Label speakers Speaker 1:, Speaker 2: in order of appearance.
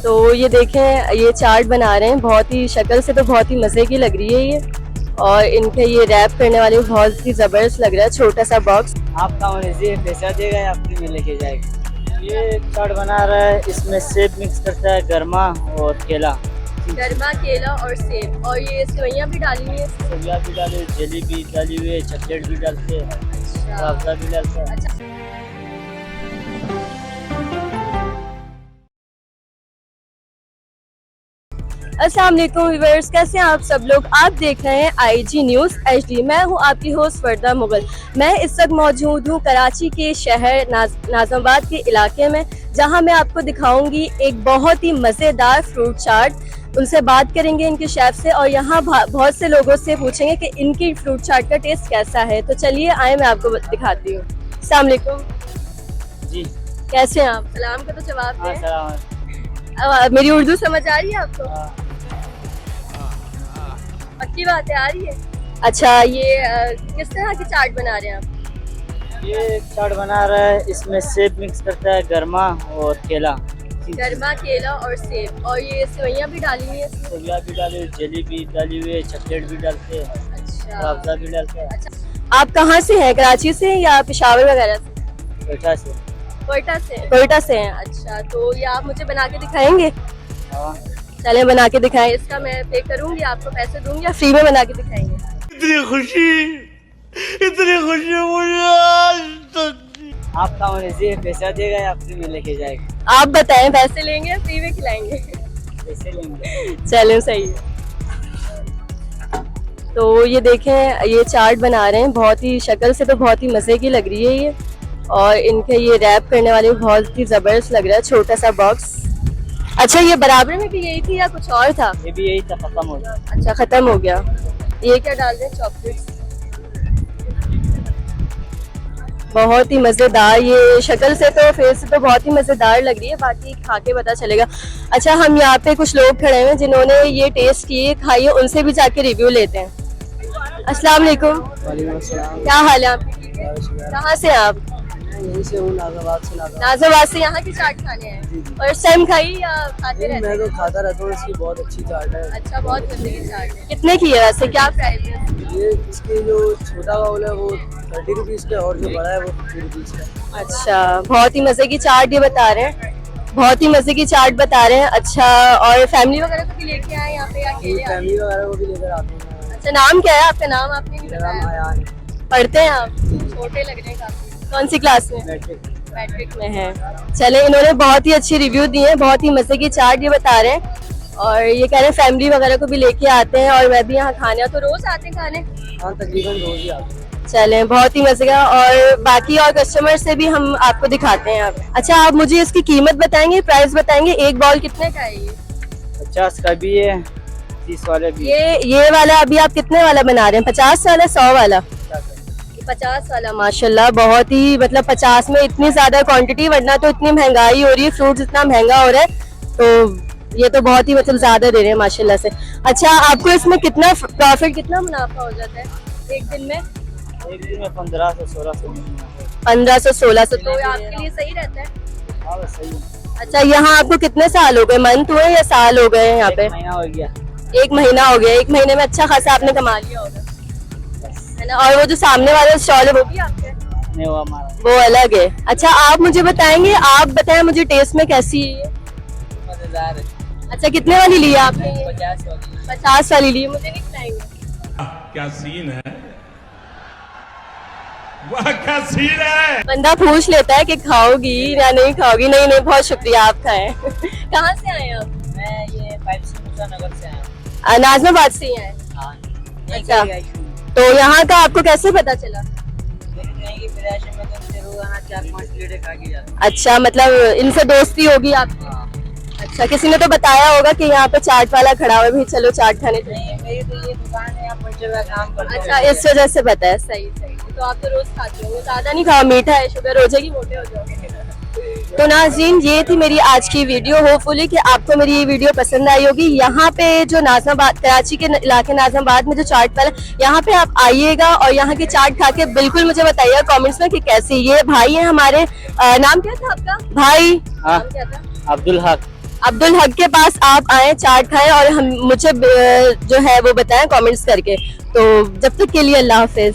Speaker 1: तो ये देखें, ये चाट बना रहे हैं। बहुत ही शक्ल से तो बहुत ही मज़े की लग रही है ये। और इनके ये रैप करने वाले बहुत ही ज़बरदस्त लग रहा है। छोटा सा बॉक्स।
Speaker 2: आपका मर्जी पैसा देगा या फ्री में लेके जाएगा। ये चाट बना रहा है, इसमें सेब मिक्स करता है, गरमा और केला।
Speaker 1: गरमा, केला और सेब, और ये सेवइयाँ भी डाली हुई है।
Speaker 2: सेवइयाँ भी डाले, जेली भी डाली हुई है, चॉकलेट भी डालते हैं, राबता भी डालते हैं।
Speaker 1: अच्छा। अस्सलाम वालेकुम व्यूअर्स, कैसे हैं आप सब लोग। आप देख रहे हैं IG न्यूज़ HD। मैं हूं आपकी होस्ट वर्दा मुगल। मैं इस वक्त मौजूद हूं कराची के शहर नाज़माबाद के इलाके में, जहां मैं आपको दिखाऊंगी एक बहुत ही मज़ेदार फ्रूट चाट। उनसे बात करेंगे इनके शेफ से, और यहाँ बहुत से लोगों से पूछेंगे कि इनकी फ्रूट चाट का टेस्ट कैसा है। तो चलिए आए, मैं आपको दिखाती हूँ। अस्सलाम वालेकुम
Speaker 2: जी,
Speaker 1: कैसे हैं आप? सलाम का तो जवाब
Speaker 2: हाँ
Speaker 1: दें।
Speaker 2: सलाम।
Speaker 1: मेरी उर्दू समझ आ रही है आपको? पक्की बात है, आ रही है। अच्छा, ये किस तरह की चाट बना रहे हैं आप?
Speaker 2: ये चाट बना रहा है, इसमें सेब मिक्स करता है, गरमा और केला।
Speaker 1: गरमा, केला और सेब, और ये सेवइयाँ भी डाली हुई है।
Speaker 2: सेवइयाँ भी डाले, जेली भी डाली हुई है, चॉकलेट भी डालते हैं,
Speaker 1: अच्छा।
Speaker 2: राबता भी डालते हैं।
Speaker 1: अच्छा, आप कहाँ से हैं? कराची से या पेशावर वगैरह से?
Speaker 2: कोयटा से।
Speaker 1: कोयटा से हैं। अच्छा, तो ये आप मुझे बना के दिखाएंगे?
Speaker 2: हाँ,
Speaker 1: चले बना के दिखाएं। इसका मैं पे करूंगी, आपको पैसे दूंगी, या फ्री में बना के दिखाएंगे?
Speaker 3: इतनी खुशी मुझे आज तक।
Speaker 2: आपका मर्जी पैसा देगा या फ्री में लेके जाएगा।
Speaker 1: आप बताएं, पैसे लेंगे या फ्री में खिलाएंगे?
Speaker 2: पैसे लेंगे।
Speaker 1: चलें, सही है। तो ये देखें, ये चाट बना रहे हैं। बहुत ही शक्ल से तो बहुत ही मज़े की लग रही है ये। और इनके ये रैप करने वाले बहुत ही ज़बरदस्त लग रहा है। छोटा सा बॉक्स। अच्छा, ये बराबर में भी यही थी या कुछ और था?
Speaker 2: ये भी यही था, खत्म हो गया।
Speaker 1: अच्छा, ख़त्म हो गया। ये क्या डाल रहे हैं? चॉकलेट्स। बहुत ही मज़ेदार, ये शक्ल से तो फेस से तो बहुत ही मज़ेदार लग रही है, बाकी खा के पता चलेगा। अच्छा, हम यहाँ पे कुछ लोग खड़े हैं जिन्होंने ये टेस्ट किए, खाई है, उनसे भी जाके रिव्यू लेते हैं। अस्सलाम वालेकुम।
Speaker 2: वालेकुम अस्सलाम।
Speaker 1: क्या हाल है आपके? कहाँ से हैं आप?
Speaker 2: यहीं से हूँ, नाज़ाबाद से।
Speaker 1: नाज़ाबाद से। यहाँ की चाट खाने हैं? फर्स्ट टाइम खाई या खाते रहते?
Speaker 2: मैं तो खाता रहता हूँ, इसकी बहुत अच्छी चाट है।
Speaker 1: अच्छा, बहुत मज़े की चाट है। कितने की है वैसे, क्या प्राइस है?
Speaker 2: ये इसकी जो छोटा बाउल है वो 30 रुपीज़ का, और जो बड़ा है वो 50 रुपीज़ का।
Speaker 1: अच्छा, बहुत ही मज़े की चाट ये बता रहे हैं। बहुत ही मज़े की चाट बता रहे हैं। अच्छा, और फैमिली वगैरह को भी लेके आए यहाँ पे या अकेले आए?
Speaker 2: फैमिली वगैरह को भी लेकर आते हैं।
Speaker 1: अच्छा, नाम क्या है आपका? नाम आपने नहीं
Speaker 2: मेरा नाम
Speaker 1: बताया।
Speaker 2: आयान है।
Speaker 1: पढ़ते हैं आप? छोटे लग रहे हैं काफी। कौन सी क्लास में? मैट्रिक में है। चले, इन्होंने बहुत ही अच्छी रिव्यू दी है। बहुत ही मजे की चाट ये बता रहे हैं, और ये कह रहे हैं फैमिली वगैरह को भी लेके आते हैं, और मैं भी यहाँ खाने। तो रोज आते हैं खाने?
Speaker 2: हाँ, तकरीबन रोज ही आते हैं।
Speaker 1: चले, बहुत ही मजे का। और बाकी और कस्टमर से भी हम आपको दिखाते हैं आप। अच्छा, आप मुझे इसकी कीमत बताएंगे, प्राइस बताएंगे? एक बॉल कितने का है ये?
Speaker 2: 50 का भी है, 30 वाले भी।
Speaker 1: ये वाला अभी आप कितने वाला बना रहे हैं? 50 वाला, 100 वाला? 50 वाला। माशाल्लाह, बहुत ही मतलब 50 में इतनी ज्यादा क्वांटिटी, वरना तो इतनी महंगाई हो रही है, फ्रूट्स इतना महंगा हो रहा है, तो ये तो बहुत ही मतलब ज्यादा दे रहे हैं माशाल्लाह से। अच्छा, आपको इसमें कितना प्रॉफिट, कितना मुनाफा हो जाता है एक दिन में?
Speaker 2: एक दिन में 15 से 1600।
Speaker 1: 1500-1600। तो आपके लिए सही रहता है?
Speaker 2: हाँ, बस सही है।
Speaker 1: अच्छा, यहाँ आपको कितने साल हो गए? मंथ हुए या साल हो गए यहाँ पे?
Speaker 2: 1 महीना हो गया।
Speaker 1: 1 महीना हो गया। 1 महीने में अच्छा खासा आपने कमा लिया होगा, है ना? और वो जो सामने वाला स्टॉल है वो भी आपका है?
Speaker 2: नहीं, वो हमारा।
Speaker 1: वो अलग है। अच्छा, आप मुझे बताएंगे, आप बताएं मुझे टेस्ट में कैसी है ये?
Speaker 2: मजेदार है।
Speaker 1: अच्छा, कितने वाली ली है आपने ये?
Speaker 2: 50 वाली।
Speaker 1: 50 वाली ली है। मुझे नहीं खिलाएंगे?
Speaker 3: क्या सीन है, वाह क्या सीन है।
Speaker 1: बंदा पूछ लेता है कि खाओगी या नहीं खाओगी। नहीं नहीं, बहुत शुक्रिया, आप खाएं। कहाँ से आए आप?
Speaker 2: मैं ये 5 नगर से आया।
Speaker 1: नाज़माबाद से ही आए?
Speaker 2: हाँ।
Speaker 1: अच्छा, तो यहाँ का आपको कैसे पता चला? अच्छा, मतलब इनसे दोस्ती होगी आपकी? अच्छा, किसी ने तो बताया होगा कि यहाँ पे चाट वाला खड़ा हुआ है, भी चलो चाट खाने चलिए।
Speaker 2: मेरी तो ये दुकान है, यहाँ पंचर काम करते हैं।
Speaker 1: अच्छा, इस वजह से पता है। सही सही। तो आप तो रोज खाते होंगे। ज्यादा नहीं खाओ, मीठा है, शुगर हो जाएगी, मोटे हो जाओगे। तो नाज़रीन, ये थी मेरी आज की वीडियो। होपफुली कि आपको मेरी ये वीडियो पसंद आई होगी। यहाँ पे जो नाज़माबाद, कराची के इलाके नाज़माबाद में जो चाट वाला, यहाँ पे आप आइएगा और यहाँ की चाट खा के बिल्कुल मुझे बताइएगा कमेंट्स में कि कैसी। ये भाई है हमारे। नाम क्या था आपका भाई?
Speaker 2: हाँ,
Speaker 1: नाम क्या था?
Speaker 2: अब्दुल हक।
Speaker 1: अब्दुल हक के पास आप आए, चाट खाएं और हम मुझे जो है वो बताएं कमेंट्स करके। तो जब तक के लिए अल्लाह हाफिज।